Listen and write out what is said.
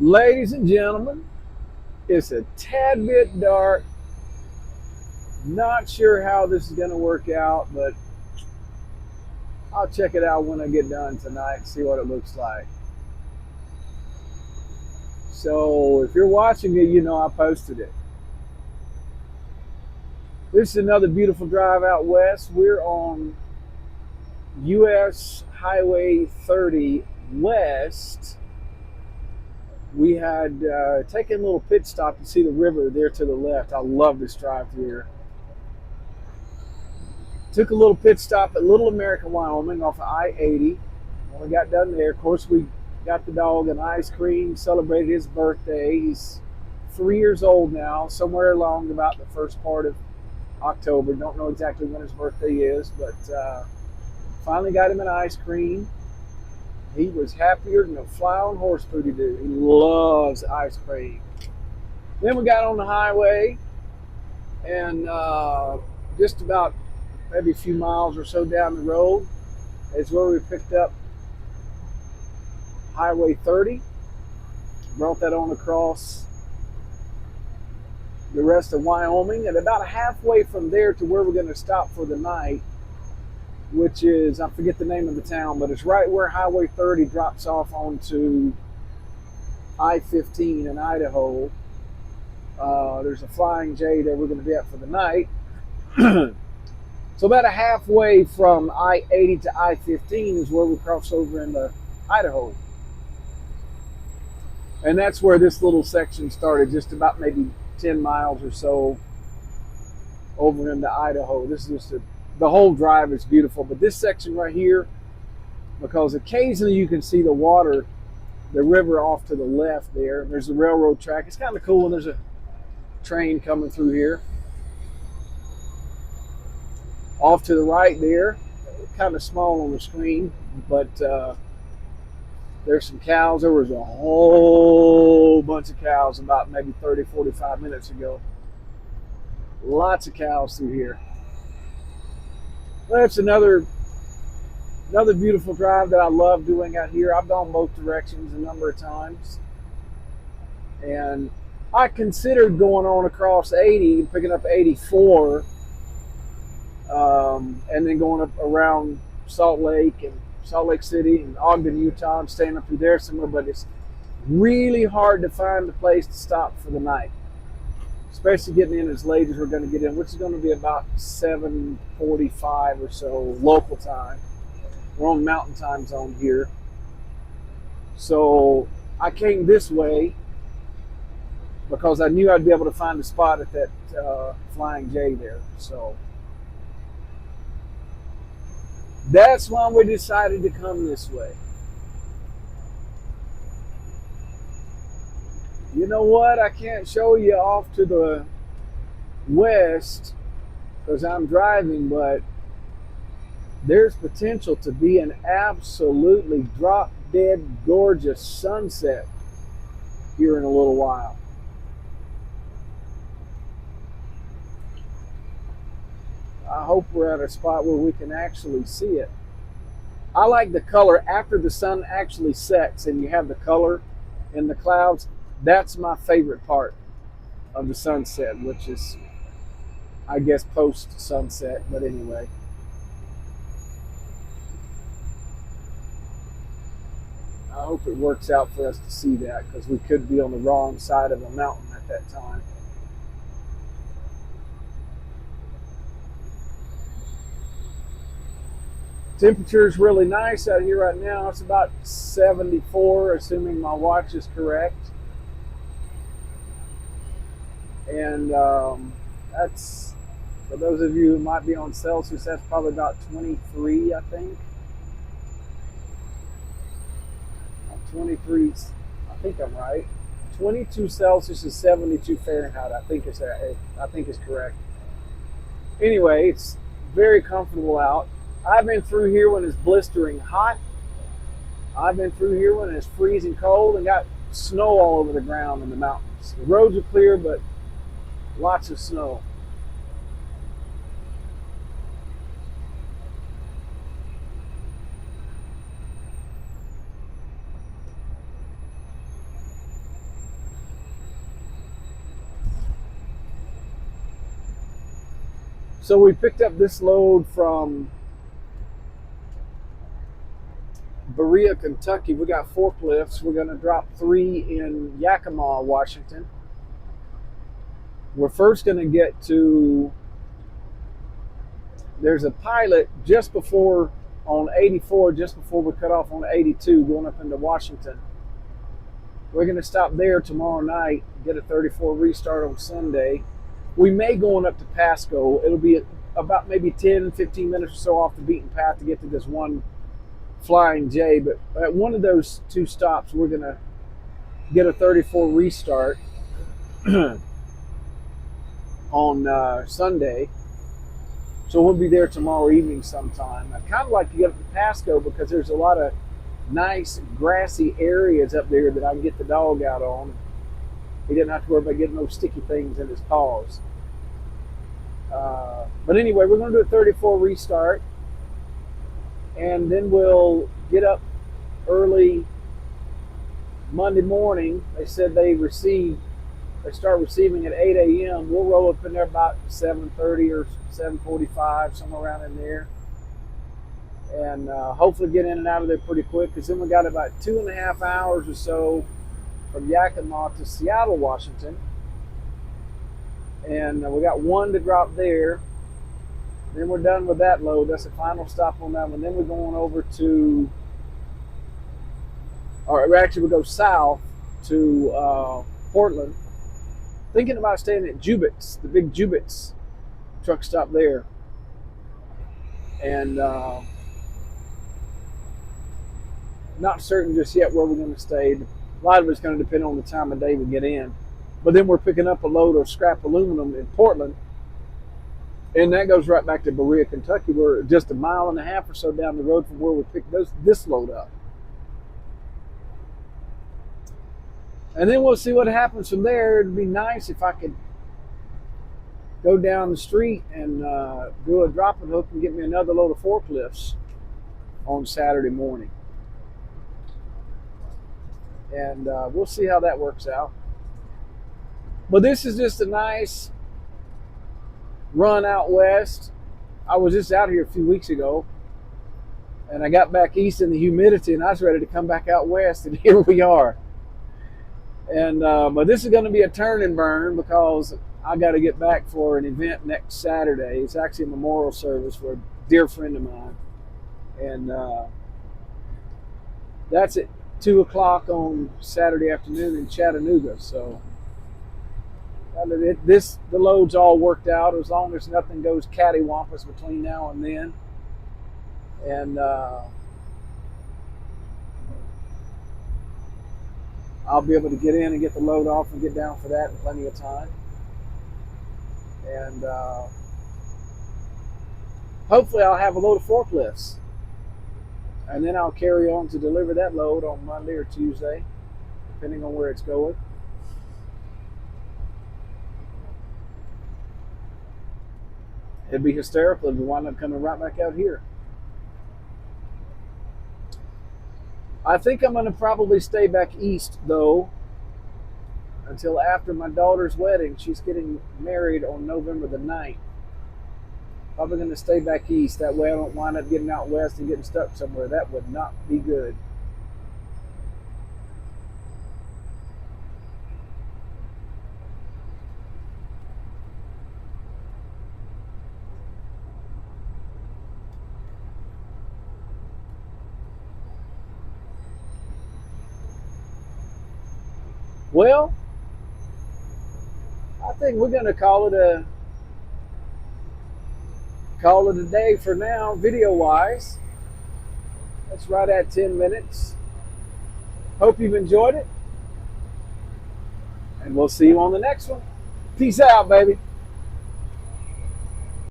Ladies and gentlemen, it's a tad bit dark. Not sure how this is going to work out, but I'll check it out when I get done tonight and see what it looks like. So if you're watching it, you know I posted it. This is another beautiful drive out west. We're on US Highway 30 West. We had taken a little pit stop to see the river there to the left. I love this drive here. Took a little pit stop at Little America, Wyoming off of I-80. When we got done there, of course, we got the dog an ice cream, celebrated his birthday. He's 3 years old now, somewhere along about the first part of October. Don't know exactly when his birthday is, but finally got him an ice cream. He was happier than a fly on horse booty do. He loves ice cream. Then we got on the highway and just about maybe a few miles or so down the road is where we picked up Highway 30, brought that on across the rest of Wyoming, and about halfway from there to where we're going to stop for the night, which is, I forget the name of the town, but it's right where Highway 30 drops off onto I-15 in Idaho. There's a Flying J that we're going to be at for the night. So about a halfway from I-80 to I-15 is where we cross over into Idaho. And that's where this little section started, just about maybe 10 miles or so over into Idaho. This is just the whole drive is beautiful, but this section right here, because occasionally you can see the water, the river off to the left there. There's a railroad track. It's kind of cool when there's a train coming through here. Off to the right there, kind of small on the screen, but there's some cows. There was a whole bunch of cows about maybe 30, 45 minutes ago. Lots of cows through here. That's another beautiful drive that I love doing out here. I've gone both directions a number of times. And I considered going on across 80 and picking up 84 and then going up around Salt Lake City and Ogden, Utah, and staying up through there somewhere. But it's really hard to find a place to stop for the night, especially getting in as late as we're going to get in, which is going to be about 7:45 or so local time. We're on Mountain Time zone here, so I came this way because I knew I'd be able to find a spot at that Flying J there. So that's why we decided to come this way. You know what? I can't show you off to the west because I'm driving, but there's potential to be an absolutely drop dead gorgeous sunset here in a little while. I hope we're at a spot where we can actually see it. I like the color after the sun actually sets and you have the color in the clouds. That's my favorite part of the sunset, which is, I guess, post sunset, but anyway. I hope it works out for us to see that because we could be on the wrong side of a mountain at that time. Temperature is really nice out here right now. It's about 74, assuming my watch is correct. And that's, for those of you who might be on Celsius, that's probably about 23, I think. 23, I think I'm right. 22 Celsius is 72 Fahrenheit. I think it's correct. Anyway, it's very comfortable out. I've been through here when it's blistering hot. I've been through here when it's freezing cold and got snow all over the ground in the mountains. The roads are clear, but lots of snow. So we picked up this load from Berea, Kentucky. We got forklifts. We're going to drop 3 in Yakima, Washington. We're first going to get to, there's a pilot just before on 84, just before we cut off on 82, going up into Washington. We're going to stop there tomorrow night, get a 34 restart on Sunday. We may go on up to Pasco. It'll be about maybe 10, 15 minutes or so off the beaten path to get to this one Flying J. But at one of those 2 stops, we're going to get a 34 restart on Sunday. So we'll be there tomorrow evening sometime. I kind of like to get up to Pasco because there's a lot of nice grassy areas up there that I can get the dog out on. He didn't have to worry about getting those sticky things in his paws. But anyway, we're going to do a 34 restart. And then we'll get up early Monday morning. They said they start receiving at 8 a.m. We'll roll up in there about 7:30 or 7:45, somewhere around in there. And hopefully get in and out of there pretty quick, because then we got about 2.5 hours or so from Yakima to Seattle, Washington. And we got 1 to drop there. Then we're done with that load. That's the final stop on that one. Then we're going over to, or actually we go south to Portland. Thinking about staying at Jubit's, the big Jubit's truck stop there. And not certain just yet where we're going to stay. A lot of it's going to depend on the time of day we get in. But then we're picking up a load of scrap aluminum in Portland. And that goes right back to Berea, Kentucky. We're just 1.5 miles or so down the road from where we picked this load up. And then we'll see what happens from there. It'd be nice if I could go down the street and do a drop and hook and get me another load of forklifts on Saturday morning. And we'll see how that works out. But this is just a nice run out west. I was just out here a few weeks ago, and I got back east in the humidity, and I was ready to come back out west, and here we are. And but this is going to be a turn and burn, because I got to get back for an event next Saturday. It's actually a memorial service for a dear friend of mine, and that's at 2 o'clock on Saturday afternoon in Chattanooga. So the load's all worked out, as long as nothing goes cattywampus between now and then. And I'll be able to get in and get the load off and get down for that in plenty of time. And hopefully I'll have a load of forklifts. And then I'll carry on to deliver that load on Monday or Tuesday, depending on where it's going. It'd be hysterical if we wind up coming right back out here. I think I'm going to probably stay back east, though, until after my daughter's wedding. She's getting married on November the 9th. Probably going to stay back east. That way I don't wind up getting out west and getting stuck somewhere. That would not be good. Well, I think we're going to call it a day for now, video-wise. That's right at 10 minutes. Hope you've enjoyed it, and we'll see you on the next one. Peace out, baby.